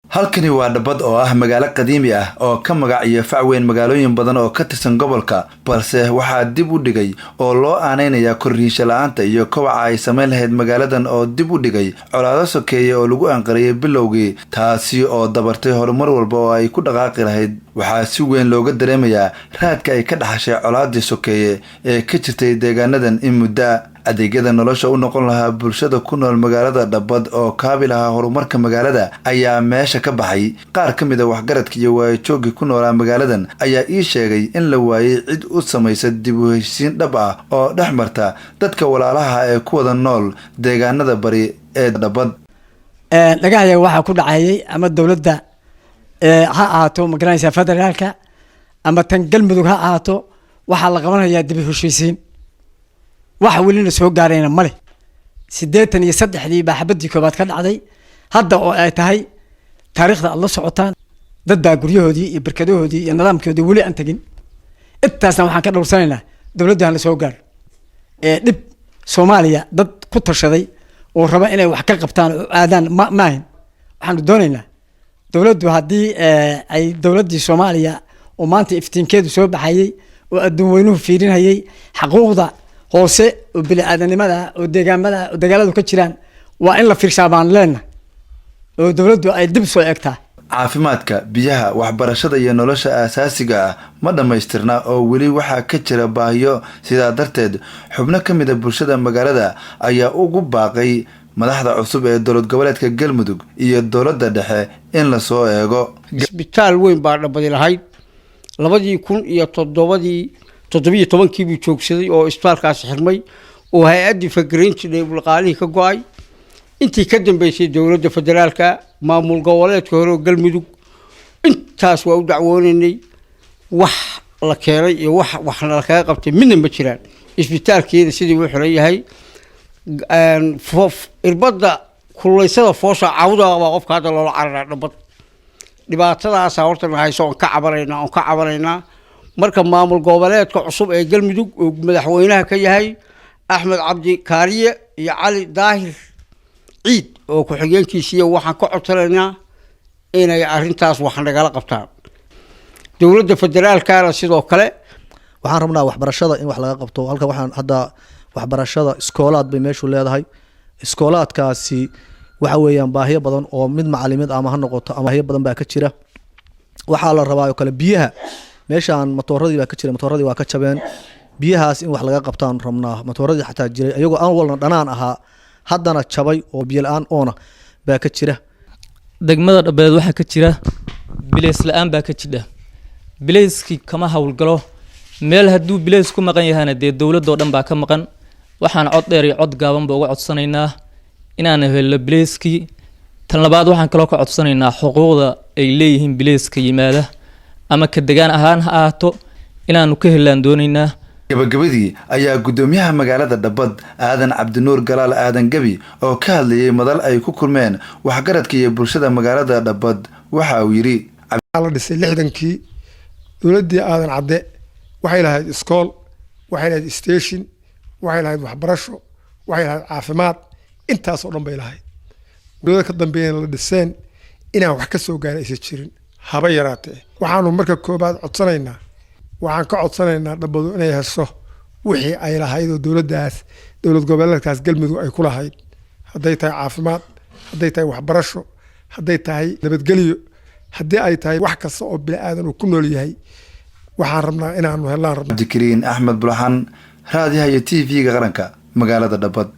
halkani waa Dhabad oo ah magaalo qadiimi ah oo ka magac iyo fac weyn magaalooyin badan oo ka tirsan gobolka balse waxaa dib u dhigay oo loo aaneynaya korriinsho la'aanta iyo kobaca ay sameyn lahayd magaaladan oo dib u dhigay colaado sokeeye oo lagu anqariyay bilowgii taasi oo dabartay horumar walba oo ay ku dhaqaaqi lahayd waxaa si weyn looga dareemayaa raadka ay ka dhaxashay colaadii sokeeye ee ka jirtay deegaanadan in muddo adeegyada nolosha u noqon lahaa bulshada ku nool magaalada Dhabad oo kaabi lahaa horumarka magaalada ayaa meesha ka baxay qaar ka mid ah waxgaradka iyo waajoogii ku noolaa magaaladan ayaa ii sheegay in la waayay cid u samaysa dib u heshiisiin dhab ah oo dhex marta dadka walaalaha ee ku wada nool deegaanada bari ee Dhabad dhagaxaya waxa ku dhacayay ama dawladda ha ahaato magaranaysa federaalka ama tan galmudug ha ahaato waxa la qabanayaa dib u heshiisiin waxa welina soo gaarayna male 83 baa xabadii koobaad ka dhacday hadda oo ay tahay taariikhda alla socotaan dad baa guryahoodii iyo barkadahoodii iyo nidaamkoodii weli aan tagin intaasna waxaan ka dhowrsanaynaa dawladda la soo gaar dib Soomaaliya dad ku tashaday oo raba inay wax ka qabtaan oo aadaan maahin waxaan doonaynaa dawladdu haddii ay dawladdii Soomaaliya oo maanta iftiinkeedu soo baxayay oo adduun weynuhu fiirinayay xuquuqda hoose oo bini'aadanimada oo deegaamada oo dagaaladu ka jiraan waa in la fiirshaabaan leena oo dawladdu ay dib soo eegtaa caafimaadka biyaha waxbarashada iyo nolosha aasaasiga ah ma dhamaystirna oo weli waxaa ka jira baahiyo sidaa darteed xubno ka mid ah bulshada magaalada ayaa ugu baaqay madaxda cusub ee dowlad goboleedka Galmudug iyo dowladda dhexe in la soo eego isbitaal weyn baa Dhabadi lahayd 2007 buu joogsaday oo isbitaalkaas xirmay oo hay'adii fakreynta dhaqaalihii ka go'ay intii ka dambeysay dawladda federaalka maamul goboleedka hore Galmudug intaas waa u dacwoonaynay wax la keenay iyo wax la kaga qabtay midna ma jiraan isbitaalkeeda sidii uu xiran yahay irbada kulaysada foosha cawda waa qofka hadda loo cararay Dhabad dhibaatadaas horta hayso oo ka cabanayna marka maamul goboleedka cusub ee Galmudug oo madaxweynaha ka yahay Axmed Cabdi Kaariye iyo Cali Daahir Ciid oo ku xigeenkiisa waxaan ka codsanaynaa inay arintaas wax nagala qabtaan dawladda federaalka sidoo kale waxaan rabnaa waxbarashada in wax laga qabto halka waxaan hadda waxbarashada iskoolaad bay meeshu leedahay iskoolaadkaasi waxa weeyaan baahiyo badan oo mid macallimiin ama ha noqoto ama baahiyo badan baa ka jira waxa la rabaa oo kale biyaha meeshaan matooradii baa ka jira matooradii waa ka jabeen biyahaas in wax laga qabtaan rabnaa matooradii xataa jiray ayagoo aan walna dhanaan ahaa haddana jabay oo biyo la'aan oona baa ka jira degmada Dhabad waxa ka jira bileys la'aan baa ka jira bileyski kama hawlgalo meel hadduu bileys ku maqan yahay dee dawladda oo dhan baa ka maqan waxaan cod dheer iyo cod gaaban baa uga codsanaynaa inaan helo bileyski tan labaad waxaan kaloo ka codsanaynaa xuquuqda ay leeyihiin bileyska yimaada ama ka degaan ahaan ha ahaato inaanu ka helaan doonaynaa gabagabadii ayaa gudoomiyaha magaalada Dhabad Aadan Cabdinuur Galaal Aadan Gabi oo ka hadlayay madal ay ku kulmeen waxgaradka iyo bulshada magaalada Dhabad waxa uu yiri la dhisay 60kii dawladii Aadan Cadde waxay lahayd iskool waxay lahayd station waxay lahayd waxbarasho waxay lahayd caafimaad intaas oo dhan bay lahayd dawladda ka dambeeyay la dhiseen inaan wax ka soo gaaraysa jirin haba yaraatee waxaanu marka koobaad codsanaynaa waxaan ka codsanaynaa Dhabadu inay hesho wixii ay lahayd oo dawlad goboleedkaas Galmudug ay ku lahayd haday tahay caafimaad haday tahay waxbarasho haday tahay nabadgelyo haddii ay tahay wax kasta oo bini'aadan uu ku nool yahay waxaan rabnaa inaanu helaan Dikriin Axmed Bulxan raadiyaha TV-ga qaranka magaalada Dhabad.